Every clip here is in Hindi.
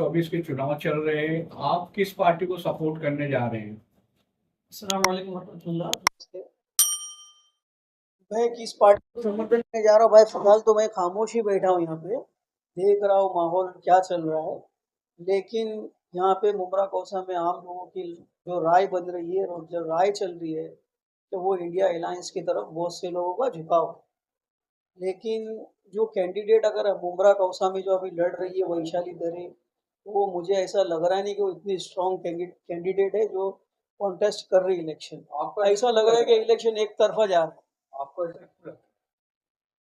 2024 के चुनाव चल रहे हैं, आप किस पार्टी को सपोर्ट करने जा रहे हैं? अस्सलाम वालेकुम वरहमतुल्लाह। मैं किस पार्टी को समर्थन करने जा रहा हूँ भाई, फिलहाल तो मैं खामोश ही बैठा हूँ यहाँ पे, देख रहा हूँ माहौल क्या चल रहा है। लेकिन यहाँ पे मुमरा कौसा में आम लोगों की जो राय बन रही है और जो राय चल रही है कि वो इंडिया अलायंस की तरफ बहुत से लोगों का झुकाव है। लेकिन जो कैंडिडेट अगर मुमरा कौसा में जो अभी लड़ रही है वैशाली दरे, वो मुझे ऐसा लग रहा नहीं कि वो इतनी स्ट्रॉन्ग कैंडिडेट है जो कॉन्टेस्ट कर रही इलेक्शन। आपको ऐसा लग रहा है कि इलेक्शन एक तरफा जा रहा है। आपको ऐसा क्यों लगता है?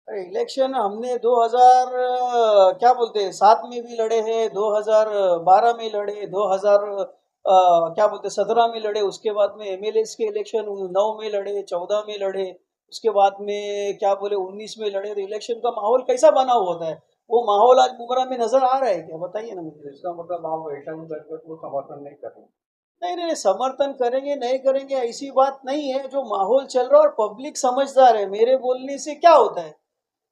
अरे इलेक्शन हमने 2000 क्या बोलते हैं 7 में भी लड़े हैं, 2012 में लड़े, 2000 क्या बोलते हैं 17 में लड़े, उसके बाद में एमएलएस के इलेक्शन 9 में लड़े, 14 में लड़े, उसके बाद में क्या बोले 19 में लड़े। तो इलेक्शन का माहौल कैसा बना हुआ होता है, वो माहौल आज मुमरा में नजर आ रहा है क्या, बताइए ना मुझे। इसका मतलब आप इलेक्शन को समर्थन नहीं कर रहे? नहीं नहीं, समर्थन करेंगे नहीं करेंगे ऐसी बात नहीं है। जो माहौल चल रहा है और पब्लिक समझदार है, मेरे बोलने से क्या होता है,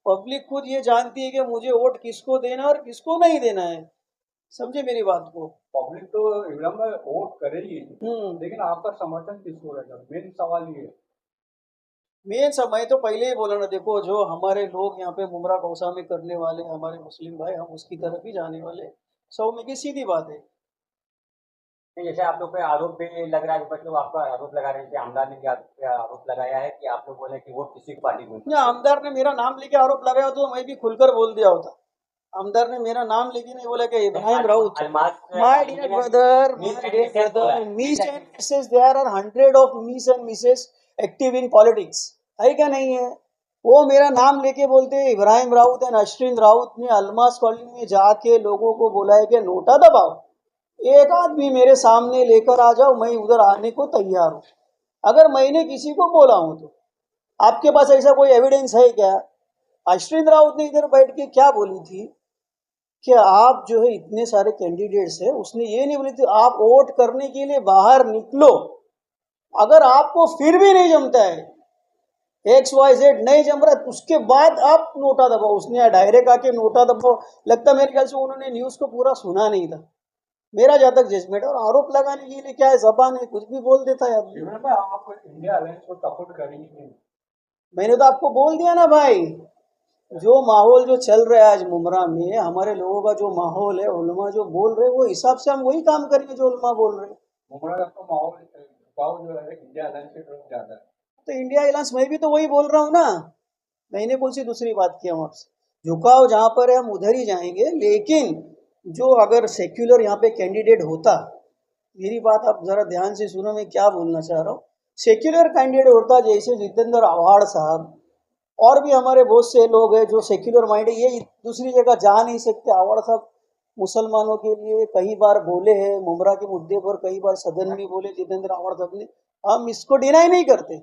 पब्लिक खुद ये जानती है कि मुझे वोट किसको देना और किसको नहीं देना है। समझे मेरी बात को। पब्लिक तो एकदम वोट करेगी, लेकिन आपका समर्थन किसको रहेगा, मेन सवाल ये है। मेन समय तो पहले ही बोला ना, देखो जो हमारे लोग यहाँ पे मुमरा कौसा में करने वाले हमारे मुस्लिम भाई, हम उसकी तरफ ही जाने वाले। सौ में की सीधी बात है। नहीं, जैसे आप लोग पे आरोप भी लग रहा है, विपक्ष लोग आपका आरोप लगा रहे हैं कि आमदार ने भी आप पे आरोप लगाया है कि आप लोग बोले कि वोट किसी की पार्टी को। या आमदार ने मेरा नाम लेके आरोप लगाया तो मैं भी खुलकर बोल दिया होता। आमदार ने मेरा नाम लेके नहीं बोला कि Ibrahim Raut. My dear brother, Ms and Mrs, there are 100 of Ms and Mrs active in politics, है क्या नहीं है। वो मेरा नाम लेके बोलते हैं इब्राहिम राउत एंड अश्विन राउत ने अलमास कॉलोनी में जाके लोगों को बोला है कि नोटा दबाओ, एक आदमी मेरे सामने लेकर आ जाओ, मैं उधर आने को तैयार हूँ। अगर मैंने किसी को बोला हूं तो आपके पास ऐसा कोई एविडेंस है क्या। अश्विन राउत ने इधर बैठ के क्या बोली थी कि आप जो है इतने सारे कैंडिडेट्स है, उसने ये नहीं बोली थी आप वोट करने के लिए बाहर निकलो, अगर आपको फिर भी नहीं जमता है, XYZ नहीं जम रहा, उसके बाद आप नोटा दबाओ। उसने डायरेक्ट आके नोटा दबाओ, लगता मेरे ख्याल से उन्होंने न्यूज को पूरा सुना नहीं था, मेरा जहां तक जजमेंट। और आरोप लगाने के लिए क्या है, जबान है, कुछ भी बोल देता है आदमी। आप इंडिया अलायंस को सपोर्ट करेंगे? मैंने तो आपको बोल दिया ना भाई, जो माहौल जो चल रहा है आज मुमरा में, हमारे लोगों का जो माहौल है, उलमा जो बोल रहे हैं वो हिसाब से हम वही काम करेंगे जो उलमा बोल रहे हैं। मुमरा का तो माहौल झुकाव जो है इंडिया अलायंस की तरफ ज्यादा है। तो इंडिया अलायंस मैं भी तो वही बोल रहा हूँ ना, मैंने कौन सी दूसरी बात की हम आपसे। झुकाव जहां पर है हम उधर ही जाएंगे, लेकिन जो अगर सेक्युलर यहाँ पे कैंडिडेट होता, मेरी बात आप जरा ध्यान से सुनो, मैं क्या बोलना चाह रहा हूँ। सेक्युलर कैंडिडेट होता जैसे जितेंद्र आव्हाड साहब, और भी हमारे बहुत से लोग हैं जो सेक्युलर माइंड है, ये दूसरी जगह जा नहीं सकते। आव्हाड साहब मुसलमानों के लिए कई बार बोले हैं, मुमरा के मुद्दे पर कई बार सदन में बोले जितेंद्र आव्हाड साहब ने, हम इसको डिनाई नहीं करते।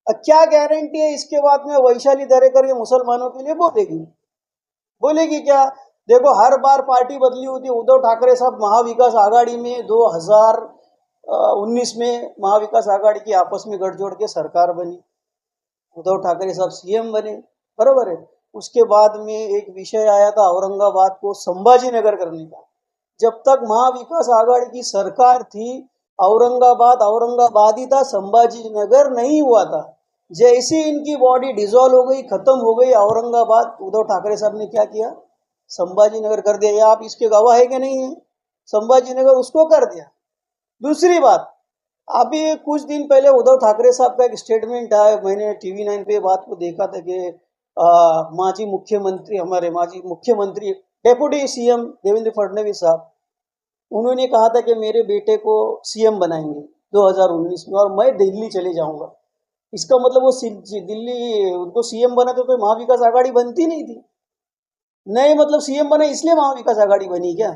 अब क्या गारंटी है इसके बाद में वैशाली दरेकर ये मुसलमानों के लिए बोलेगी, बोलेगी क्या। देखो हर बार पार्टी बदली होती है, उद्धव ठाकरे साहब महाविकास आघाड़ी में 2019 में महाविकास आघाड़ी की आपस में गठजोड़ के सरकार बनी, उद्धव ठाकरे साहब सीएम बने, बराबर है। उसके बाद में एक विषय आया था औरंगाबाद को संभाजी नगर करने का। जब तक महाविकास आघाड़ी की सरकार थी, औरंगाबाद औरंगाबाद ही था, संभाजी नगर नहीं हुआ था। जैसे इनकी बॉडी डिसॉल्व हो गई, खत्म हो गई औरंगाबाद, उद्धव ठाकरे साहब ने क्या किया, संभाजी नगर कर दिया। या आप इसके गवाह है कि नहीं है, संभाजी नगर उसको कर दिया। दूसरी बात, अभी कुछ दिन पहले उद्धव ठाकरे साहब का एक स्टेटमेंट आया, मैंने TV9 पे बात को देखा था कि माजी मुख्यमंत्री, हमारे माजी मुख्यमंत्री डेप्यूटी सीएम देवेंद्र फडणवीस साहब, उन्होंने कहा था कि मेरे बेटे को सीएम बनाएंगे 2019 में और मैं दिल्ली चले जाऊंगा। इसका मतलब वो दिल्ली उनको सीएम बनाते तो महाविकास आघाड़ी बनती नहीं थी। नहीं मतलब सीएम बने इसलिए महाविकास आघाड़ी बनी क्या।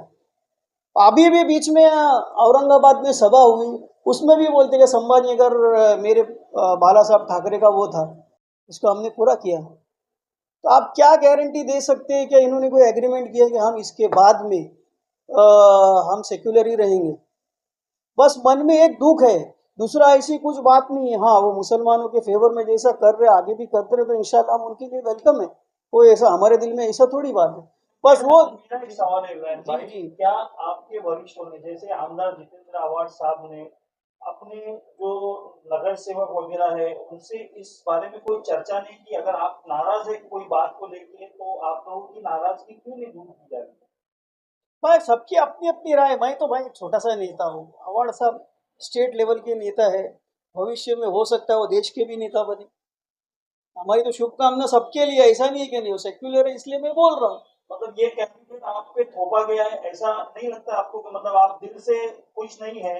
अभी भी बीच में औरंगाबाद में सभा हुई, उसमें भी बोलते कि संभाजीनगर मेरे बाला साहब ठाकरे का वो था, इसको हमने पूरा किया। तो आप क्या गारंटी दे सकते हैं कि इन्होंने कोई एग्रीमेंट किया कि हम इसके बाद में हम सेक्युलर ही रहेंगे। बस मन में एक दुख है, दूसरा ऐसी कुछ बात नहीं है। हाँ वो मुसलमानों के फेवर में जैसा कर रहे आगे भी करते रहे तो इंशाल्लाह हम उनके लिए वेलकम है, कोई ऐसा हमारे दिल में ऐसा थोड़ी बात है। बस वो मेरा एक सवाल है इब्राहिम जी, भाई, जी। क्या आपके वरिष्ठों ने, जैसे आमदार जितेंद्र आवाड साहब ने अपने जो नगर सेवक वगैरह है उनसे इस बारे में कोई चर्चा नहीं की? अगर आप नाराज है कोई बात को लेके तो आप लोगों की नाराजगी क्यों नहीं दूर की जा रही? भाई सबकी अपनी अपनी राय। मैं तो भाई छोटा सा नेता हूँ, अवार्ड साहब स्टेट लेवल के नेता है, भविष्य में हो सकता है वो देश के भी नेता बने। हमारी तो शुभकामना सबके लिए, ऐसा नहीं है कि नहीं, वो सेक्युलर है इसलिए मैं बोल रहा हूँ। मतलब ये कैंडिडेट आप पे थोपा गया है, ऐसा नहीं लगता आपको कि मतलब आप दिल से खुश नहीं है?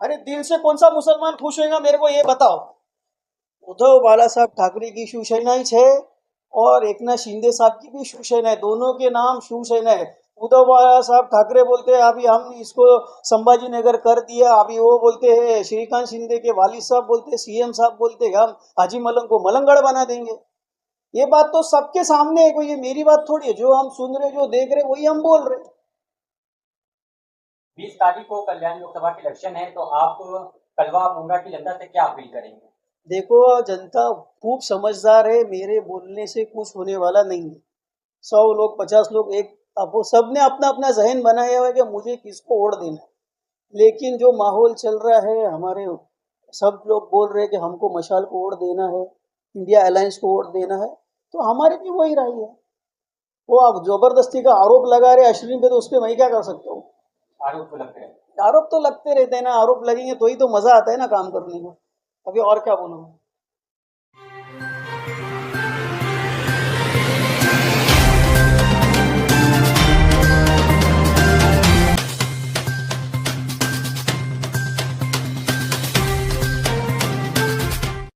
अरे दिल से कौन सा मुसलमान खुश होगा, मेरे को ये बताओ। उद्धव बाला साहब ठाकरे की शिवसेना ही है और एकनाथ शिंदे साहब की भी शिवसेना है, दोनों के नाम शिवसेना है। उद्धव बाला साहब ठाकरे बोलते हैं अभी हम इसको संभाजीनगर कर दिया, अभी वो बोलते हैं श्रीकांत शिंदे के वालिद साहब बोलते हैं, सीएम साहब बोलते हैं हम हाजी मलंग को मलंगगढ़ बना देंगे। ये बात तो सबके सामने है, कोई ये मेरी बात थोड़ी है, जो हम सुन रहे जो देख रहे वही हम बोल रहे। 20 तारीख को कल्याण लोकसभा के इलेक्शन है, तो आप कलवा मुंगा की जनता से क्या अपील करेंगे? देखो जनता खूब समझदार है, मेरे बोलने से कुछ होने वाला नहीं है। 100 लोग 50 लोग एक अब वो सब ने अपना अपना जहन बनाया हुआ है कि मुझे किसको वोट देना है। लेकिन जो माहौल चल रहा है, हमारे सब लोग बोल रहे हैं कि हमको मशाल को वोट देना है, इंडिया अलायंस को वोट देना है, तो हमारी भी वही राय है। वो अब जबरदस्ती का आरोप लगा रहे अश्विन पे, तो उस पर मैं क्या कर सकता हूँ। आरोप तो लगते हैं। आरोप तो लगते रहते हैं ना, आरोप लगेंगे तो ही तो मजा आता है ना काम करने को। अभी और क्या बोलूँ।